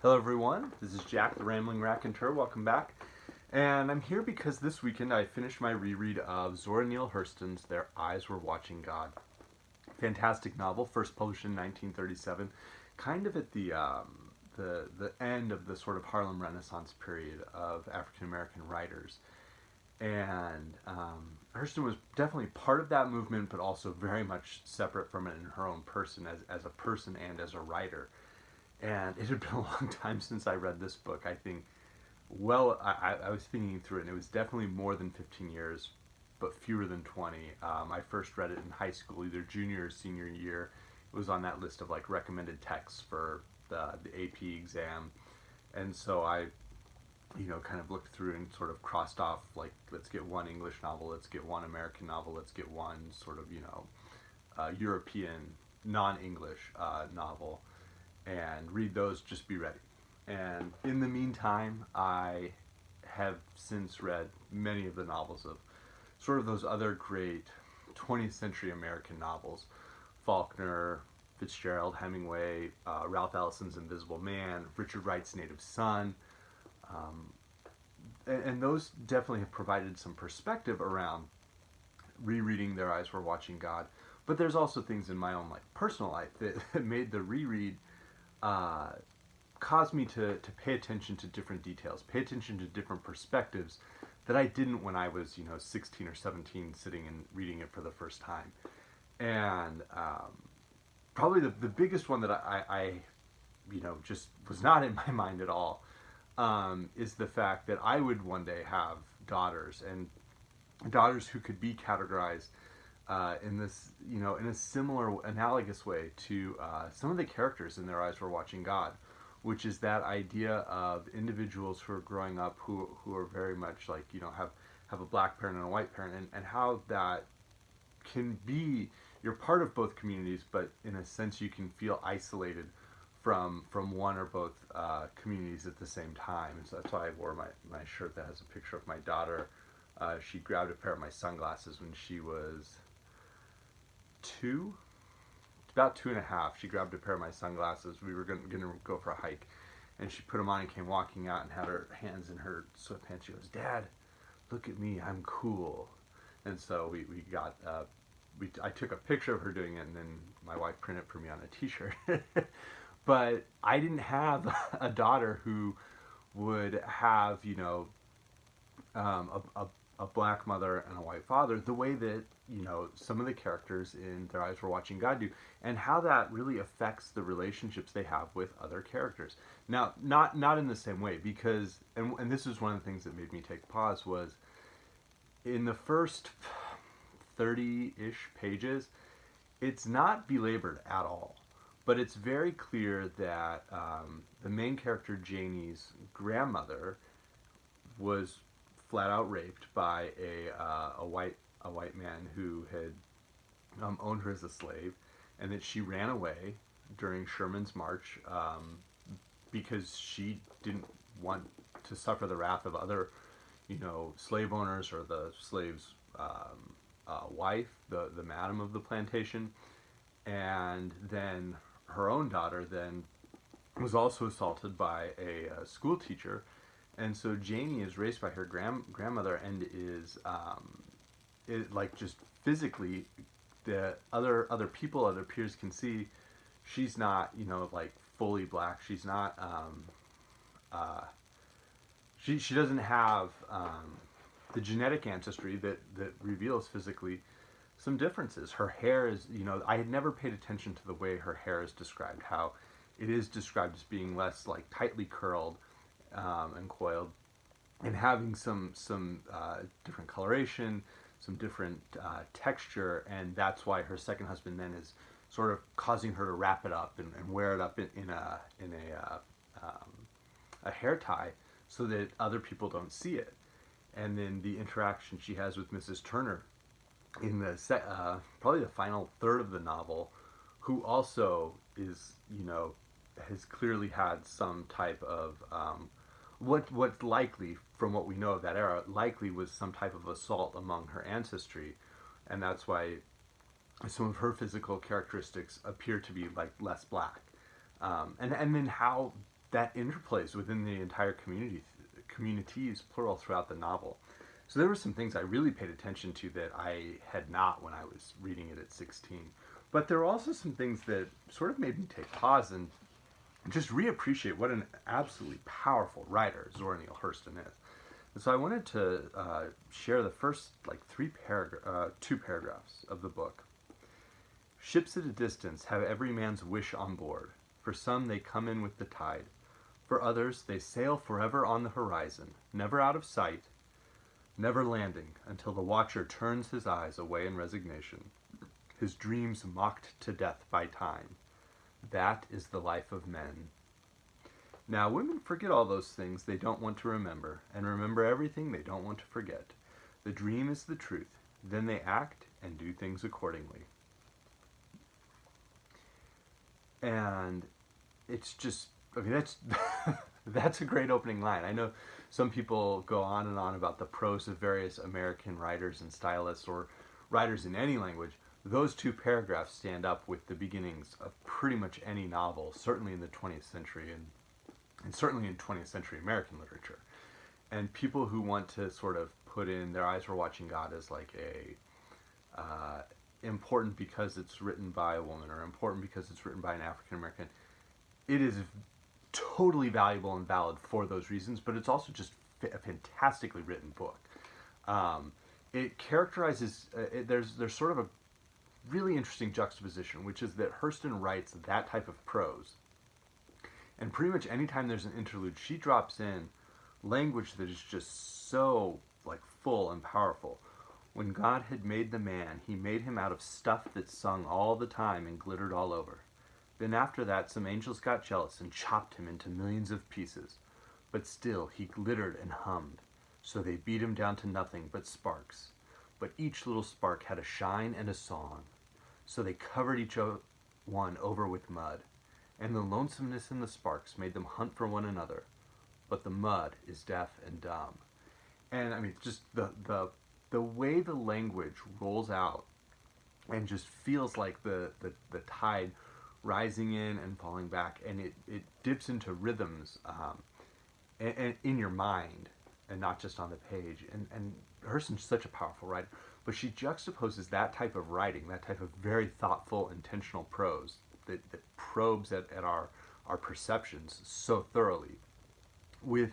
Hello everyone, this is Jack the Rambling Raconteur, welcome back. And I'm here because this weekend I finished my reread of Zora Neale Hurston's Their Eyes Were Watching God. Fantastic novel, first published in 1937, kind of at the end of the sort of Harlem Renaissance period of African American writers. And Hurston was definitely part of that movement, but also very much separate from it in her own person as a person and as a writer. And it had been a long time since I read this book. I think, I was thinking through it, and it was definitely more than 15 years, but fewer than 20. I first read it in high school, either junior or senior year. It was on that list of like recommended texts for the AP exam. And so I, kind of looked through and sort of crossed off, like, let's get one English novel, let's get one American novel, let's get one sort of, European, non-English novel, and read those, just be ready. And in the meantime, I have since read many of the novels of sort of those other great 20th century American novels, Faulkner, Fitzgerald, Hemingway, Ralph Ellison's Invisible Man, Richard Wright's Native Son, and those definitely have provided some perspective around rereading Their Eyes Were Watching God. But there's also things in my own personal life that made the reread caused me to pay attention to different details, pay attention to different perspectives that I didn't when I was 16 or 17 sitting and reading it for the first time. And probably the biggest one that I just was not in my mind at all, is the fact that I would one day have daughters, and daughters who could be categorized in this, in a similar, analogous way to some of the characters in Their Eyes Were Watching God, which is that idea of individuals who are growing up who are very much like, have a black parent and a white parent, and how that can be, you're part of both communities, but in a sense you can feel isolated from one or both communities at the same time. And so that's why I wore my shirt that has a picture of my daughter. She grabbed a pair of my sunglasses when she was about 2.5. She grabbed a pair of my sunglasses. We were going to go for a hike, and she put them on and came walking out and had her hands in her sweatpants. She goes, "Dad, look at me, I'm cool." And so we got, I took a picture of her doing it, and then my wife printed it for me on a t-shirt. But I didn't have a daughter who would have, a black mother and a white father the way that, some of the characters in Their Eyes Were Watching God do, and how that really affects the relationships they have with other characters. Now, not in the same way, because, and this is one of the things that made me take pause, was in the first 30-ish pages, it's not belabored at all. But it's very clear that the main character, Janie's grandmother, was flat out raped by a white man who had owned her as a slave, and that she ran away during Sherman's march because she didn't want to suffer the wrath of other, slave owners or the slave's wife, the madam of the plantation. And then her own daughter then was also assaulted by a school teacher, and so Janie is raised by her grandmother, and is just physically, the other people, other peers can see she's not fully black. She's not she doesn't have the genetic ancestry that reveals physically some differences. Her hair is, I had never paid attention to the way her hair is described, how it is described as being less tightly curled and coiled, and having some different coloration, some different texture, and that's why her second husband then is sort of causing her to wrap it up and wear it up in a hair tie so that other people don't see it. And then the interaction she has with Mrs. Turner in the probably the final third of the novel, who also is, has clearly had some type of what's likely, from what we know of that era, likely was some type of assault among her ancestry, and that's why some of her physical characteristics appear to be less black, and then how that interplays within the entire communities, plural, throughout the novel. So there were some things I really paid attention to that I had not when I was reading it at 16. But there were also some things that sort of made me take pause and just reappreciate what an absolutely powerful writer Zora Neale Hurston is. And so I wanted to share the first two paragraphs of the book. Ships at a distance have every man's wish on board. For some they come in with the tide. For others they sail forever on the horizon, never out of sight, never landing until the watcher turns his eyes away in resignation, his dreams mocked to death by time. That is the life of men. Now, women forget all those things they don't want to remember, and remember everything they don't want to forget. The dream is the truth. Then they act and do things accordingly. And it's just, okay, that's a great opening line. I know some people go on and on about the prose of various American writers and stylists or writers in any language. Those two paragraphs stand up with the beginnings of pretty much any novel, certainly in the 20th century and certainly in 20th century American literature. And people who want to sort of put in Their Eyes Were Watching God as like a important because it's written by a woman or important because it's written by an African American, it is totally valuable and valid for those reasons, but it's also just a fantastically written book. It characterizes, there's sort of a really interesting juxtaposition, which is that Hurston writes that type of prose. And pretty much anytime there's an interlude, she drops in language that is just so like full and powerful. When God had made the man, he made him out of stuff that sung all the time and glittered all over. Then after that, some angels got jealous and chopped him into millions of pieces. But still, he glittered and hummed. So they beat him down to nothing but sparks. But each little spark had a shine and a song. So they covered each one over with mud. And the lonesomeness in the sparks made them hunt for one another. But the mud is deaf and dumb. And I mean, just the way the language rolls out and just feels like the tide rising in and falling back, and it dips into rhythms and in your mind and not just on the page. And Hurston's such a powerful writer, but she juxtaposes that type of writing, that type of very thoughtful, intentional prose that probes at our perceptions so thoroughly with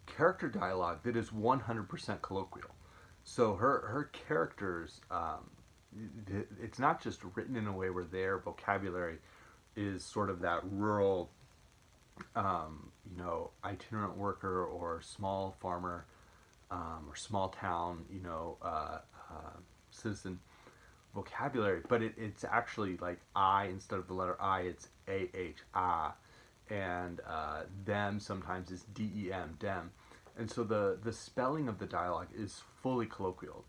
character dialogue that is 100% colloquial. So her characters, it's not just written in a way where their vocabulary is sort of that rural, itinerant worker or small farmer or small town, citizen vocabulary, but it's actually like I, instead of the letter I, it's A-H, ah, and them sometimes is D-E-M, dem. And so the spelling of the dialogue is fully colloquial.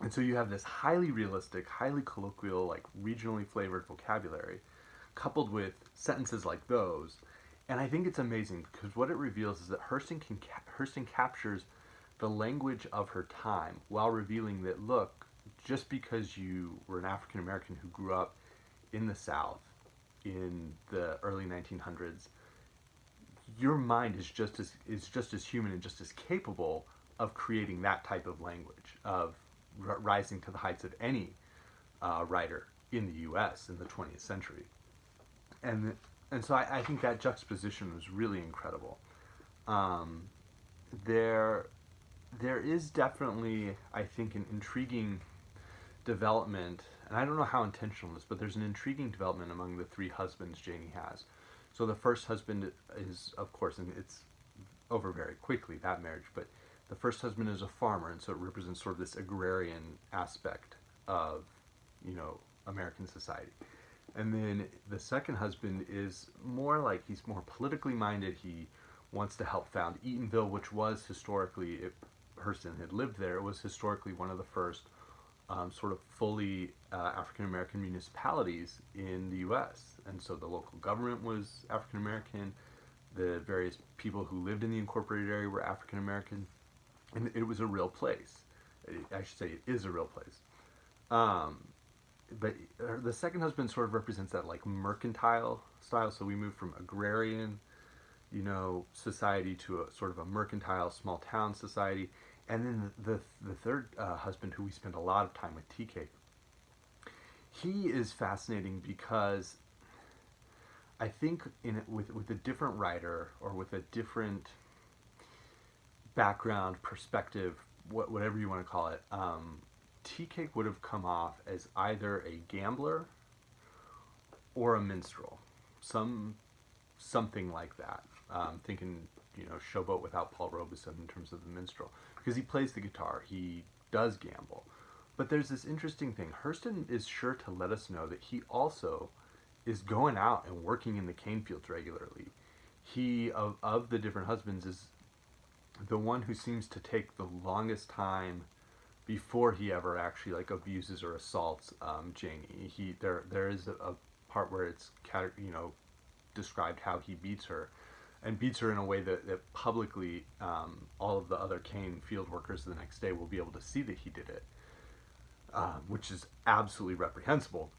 And so you have this highly realistic, highly colloquial, like regionally flavored vocabulary, coupled with sentences like those. And I think it's amazing because what it reveals is that Hurston captures the language of her time while revealing that, look, just because you were an African American who grew up in the South in the early 1900s, your mind is just as human and just as capable of creating that type of language, of rising to the heights of any writer in the U.S. in the 20th century. And so I think that juxtaposition was really incredible. There is definitely, I think, an intriguing development, and I don't know how intentional it is, but there's an intriguing development among the three husbands Janie has. So the first husband is, of course, and it's over very quickly, that marriage, but the first husband is a farmer, and so it represents sort of this agrarian aspect of, American society. And then the second husband is more like, he's more politically minded. He wants to help found Eatonville, which was historically, if Hurston had lived there, it was historically one of the first sort of fully African-American municipalities in the U.S. And so the local government was African-American. The various people who lived in the incorporated area were African-American. And it was a real place. I should say it is a real place. But the second husband sort of represents that like mercantile style. So we move from agrarian society to a sort of a mercantile small town society. And then the third husband, who we spend a lot of time with, TK, he is fascinating because I think with a different writer or with a different background, perspective, whatever you want to call it, TK would have come off as either a gambler or a minstrel, something like that. Thinking, Showboat without Paul Robeson in terms of the minstrel, because he plays the guitar, he does gamble. But there's this interesting thing. Hurston is sure to let us know that he also is going out and working in the cane fields regularly. He, of the different husbands, is the one who seems to take the longest time before he ever actually like abuses or assaults Janie. There is a part where it's described how he beats her, and beats her in a way that publicly all of the other cane field workers the next day will be able to see that he did it, which is absolutely reprehensible.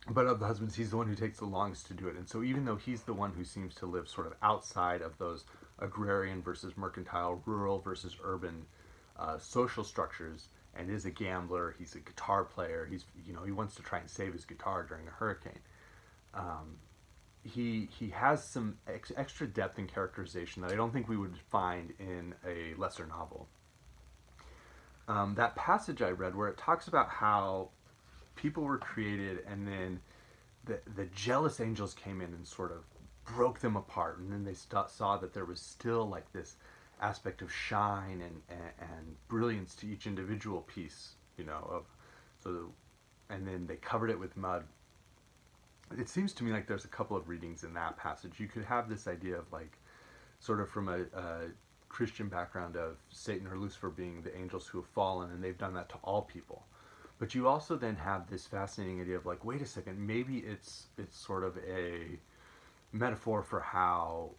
But of the husbands, he's the one who takes the longest to do it. And so even though he's the one who seems to live sort of outside of those agrarian versus mercantile, rural versus urban social structures, and is a gambler, he's a guitar player, he wants to try and save his guitar during a hurricane. He has some extra depth and characterization that I don't think we would find in a lesser novel. That passage I read where it talks about how people were created, and then the jealous angels came in and sort of broke them apart, and then they saw that there was still like this aspect of shine and brilliance to each individual piece, and then they covered it with mud. It seems to me like there's a couple of readings in that passage. You could have this idea of like, sort of from a Christian background of Satan or Lucifer being the angels who have fallen, and they've done that to all people. But you also then have this fascinating idea of like, wait a second, maybe it's sort of a metaphor for how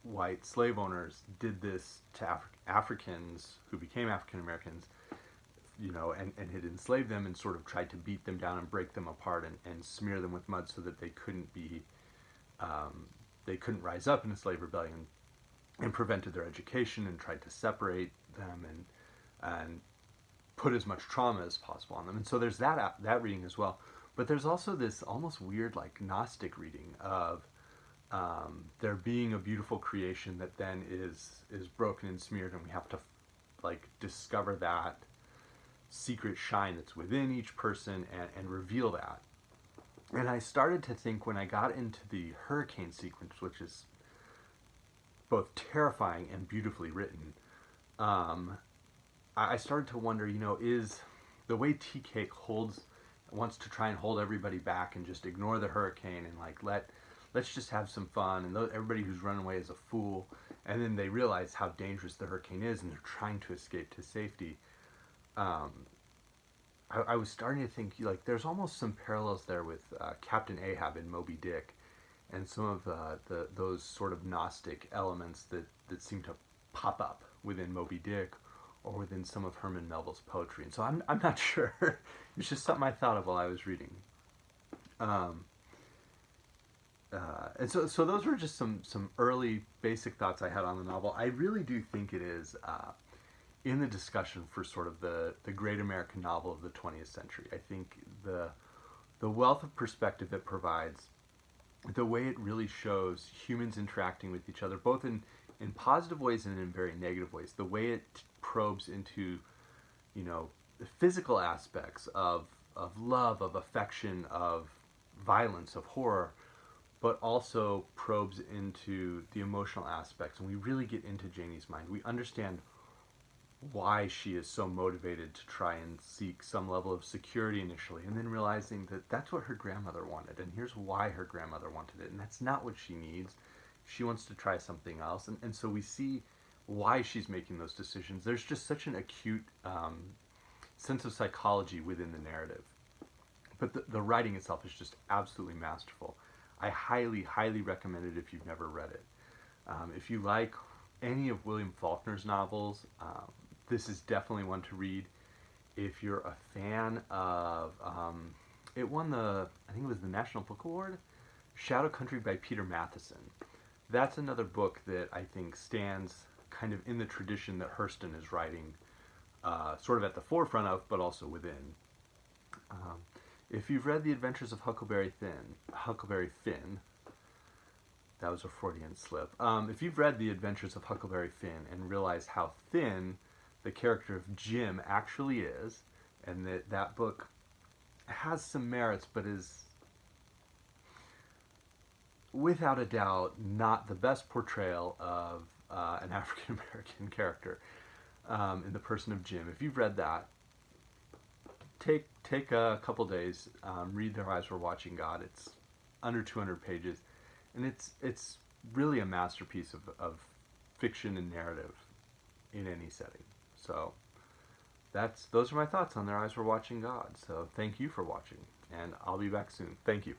white slave owners did this to Africans who became African Americans, and had enslaved them and sort of tried to beat them down and break them apart and smear them with mud so that they couldn't rise up in a slave rebellion, and prevented their education and tried to separate them and put as much trauma as possible on them. And so there's that reading as well. But there's also this almost weird like Gnostic reading of there being a beautiful creation that then is broken and smeared, and we have to like discover that secret shine that's within each person and reveal that. And I started to think, when I got into the hurricane sequence, which is both terrifying and beautifully written, I started to wonder, is the way TK wants to try and hold everybody back and just ignore the hurricane and like let's just have some fun, and everybody who's run away is a fool, and then they realize how dangerous the hurricane is and they're trying to escape to safety. I was starting to think like there's almost some parallels there with Captain Ahab in Moby-Dick, and some of those sort of Gnostic elements that seem to pop up within Moby-Dick or within some of Herman Melville's poetry. And so I'm not sure. It's just something I thought of while I was reading. And so those were just some early basic thoughts I had on the novel. I really do think it is in the discussion for sort of the great American novel of the 20th century. I think the wealth of perspective it provides, the way it really shows humans interacting with each other, both in positive ways and in very negative ways. The way it probes into, the physical aspects of love, of affection, of violence, of horror, but also probes into the emotional aspects. And we really get into Janie's mind. We understand why she is so motivated to try and seek some level of security initially, and then realizing that that's what her grandmother wanted, and here's why her grandmother wanted it, and that's not what she needs. She wants to try something else, and so we see why she's making those decisions. There's just such an acute sense of psychology within the narrative. But the writing itself is just absolutely masterful. I highly, highly recommend it if you've never read it. If you like any of William Faulkner's novels, this is definitely one to read. If you're a fan of, it won I think it was the National Book Award, Shadow Country by Peter Matthiessen. That's another book that I think stands kind of in the tradition that Hurston is writing, sort of at the forefront of, but also within. If you've read The Adventures of Huckleberry Finn, that was a Freudian slip. If you've read The Adventures of Huckleberry Finn and realize how thin the character of Jim actually is, and that book has some merits, but is without a doubt not the best portrayal of an African American character in the person of Jim. If you've read that, take a couple days, read Their Eyes Were Watching God. It's under 200 pages, and it's really a masterpiece of fiction and narrative in any setting. So those are my thoughts on Their Eyes Were Watching God. So thank you for watching, and I'll be back soon. Thank you.